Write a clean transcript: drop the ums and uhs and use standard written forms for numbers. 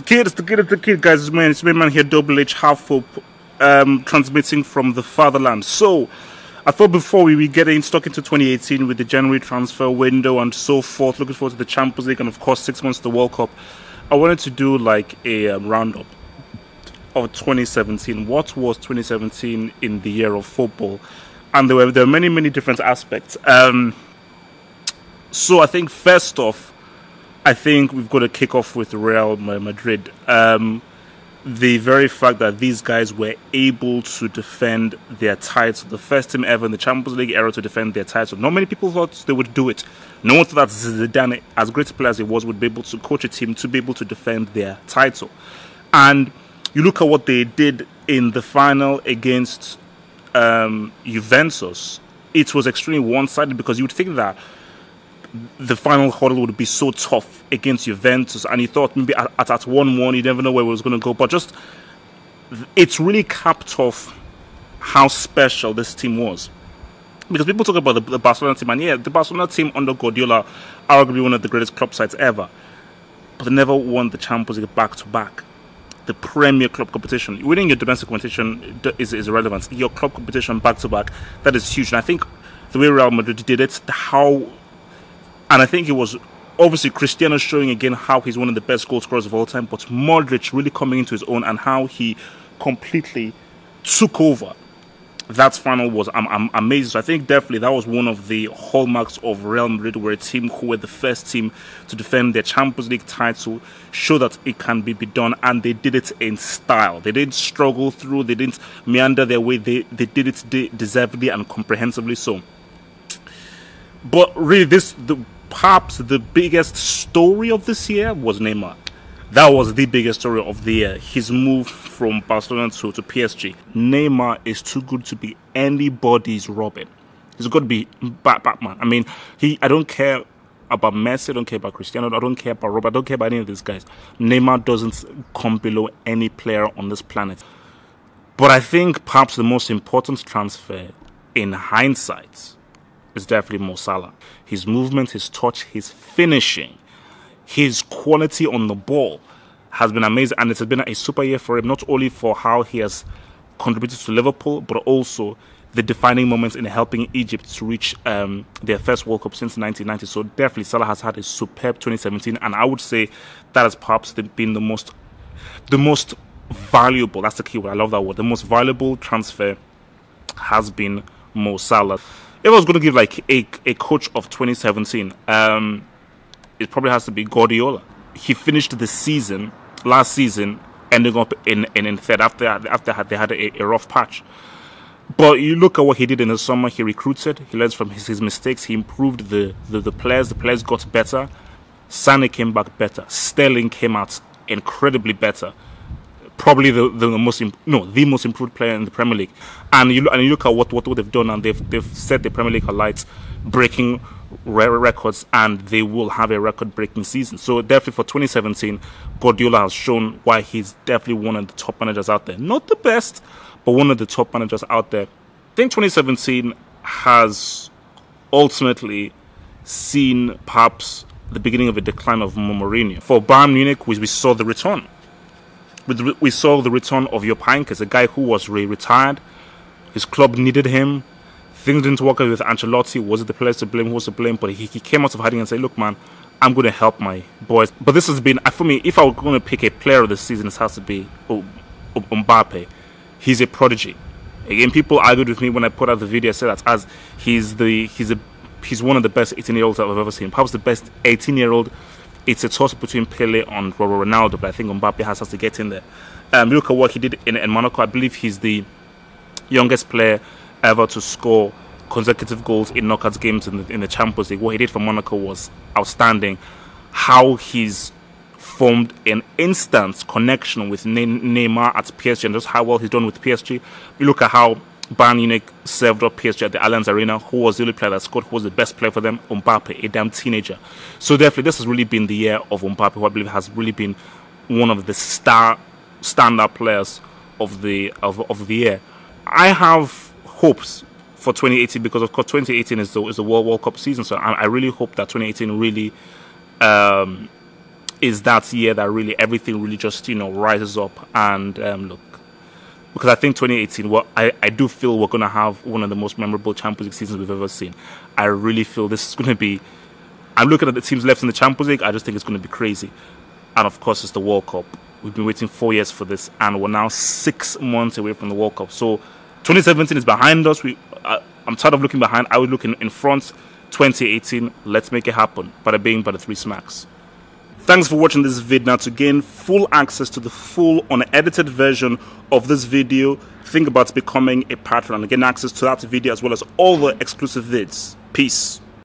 the kid, guys. It's man here, Double H Half Hope, transmitting from the fatherland. So, I thought before we get stuck into 2018 with the January transfer window and so forth, looking forward to the Champions League and of course 6 months to the World Cup, I wanted to do like a roundup of 2017. What was 2017 in the year of football? And there were many different aspects. So I think first off, I think we've got to kick off with Real Madrid. The very fact that these guys were able to defend their title, the first team ever in the Champions League era to defend their title. Not many people thought they would do it. No one thought that Zidane, as great a player as he was, would be able to coach a team to be able to defend their title. And you look at what they did in the final against Juventus. It was extremely one-sided because you would think that the final hurdle would be so tough against Juventus, and you thought maybe at 1-1 you never know where it was going to go, but just it's really capped off how special this team was. Because people talk about the Barcelona team, and yeah, the Barcelona team under Guardiola, arguably one of the greatest club sides ever, but they never won the Champions League back-to-back. The Premier Club competition, winning your domestic competition is irrelevant. Your club competition back-to-back, that is huge. And I think the way Real Madrid did it, and I think it was obviously Cristiano showing again how he's one of the best goal scorers of all time, but Modric really coming into his own and how he completely took over. That final was amazing. So I think definitely that was one of the hallmarks of Real Madrid, where a team who were the first team to defend their Champions League title show that it can be done, and they did it in style. They didn't struggle through, they didn't meander their way, they did it deservedly and comprehensively so. But really, perhaps the biggest story of this year was Neymar. That was the biggest story of the year. His move from Barcelona to PSG. Neymar is too good to be anybody's Robin. He's got to be Batman. I mean, I don't care about Messi, I don't care about Cristiano, I don't care about Robert, I don't care about any of these guys. Neymar doesn't come below any player on this planet. But I think perhaps the most important transfer in hindsight is definitely Mo Salah. His movement, his touch, his finishing, his quality on the ball has been amazing, and it has been a super year for him, not only for how he has contributed to Liverpool, but also the defining moments in helping Egypt to reach their first World Cup since 1990. So definitely Salah has had a superb 2017, and I would say that has perhaps been the most valuable, that's the key word, I love that word, the most valuable transfer has been Mo Salah. If I was going to give like a coach of 2017, it probably has to be Guardiola. He finished the last season, ending up in third after they had a rough patch. But you look at what he did in the summer. He recruited, he learned from his mistakes, he improved the players got better. Sané came back better. Sterling came out incredibly better. Probably the most improved player in the Premier League, and you look at what they've done, and they've set the Premier League alight, breaking records, and they will have a record-breaking season. So definitely for 2017, Guardiola has shown why he's definitely one of the top managers out there. Not the best, but one of the top managers out there. I think 2017 has ultimately seen perhaps the beginning of a decline of Mourinho. For Bayern Munich, we saw the return. We saw the return of Jupp Heynckes, a guy who was retired. His club needed him. Things didn't work out with Ancelotti. Was it the players to blame? Who was to blame? But he came out of hiding and said, look, man, I'm going to help my boys. But this has been, for me, if I were going to pick a player of the season, it has to be Mbappe. He's a prodigy. Again, people argued with me when I put out the video. I said that as he's one of the best 18-year-olds I've ever seen. Perhaps the best 18-year-old. It's a toss between Pele and Ronaldo, but I think Mbappe has to get in there. Look at what he did in Monaco. I believe he's the youngest player ever to score consecutive goals in knockout games in the Champions League. What he did for Monaco was outstanding. How he's formed an instant connection with Neymar at PSG, and just how well he's done with PSG. You look at how Bayern Munich served up PSG at the Allianz Arena. Who was the only player that scored? Who was the best player for them? Mbappe, a damn teenager. So definitely this has really been the year of Mbappe, who I believe has really been one of the standout players of the year. I have hopes for 2018 because of course 2018 is the World Cup season. So I really hope that 2018 really is that year that really everything really just, you know, rises up. And look, because I think 2018, well, I do feel we're going to have one of the most memorable Champions League seasons we've ever seen. I really feel this is going to be, I'm looking at the teams left in the Champions League, I just think it's going to be crazy. And of course, it's the World Cup. We've been waiting 4 years for this, and we're now 6 months away from the World Cup. So 2017 is behind us. I'm tired of looking behind. I would look in front. 2018, let's make it happen. Bada bing, bada three smacks. Thanks for watching this video. Now, to gain full access to the full unedited version of this video, think about becoming a patron and getting access to that video as well as all the exclusive vids. Peace.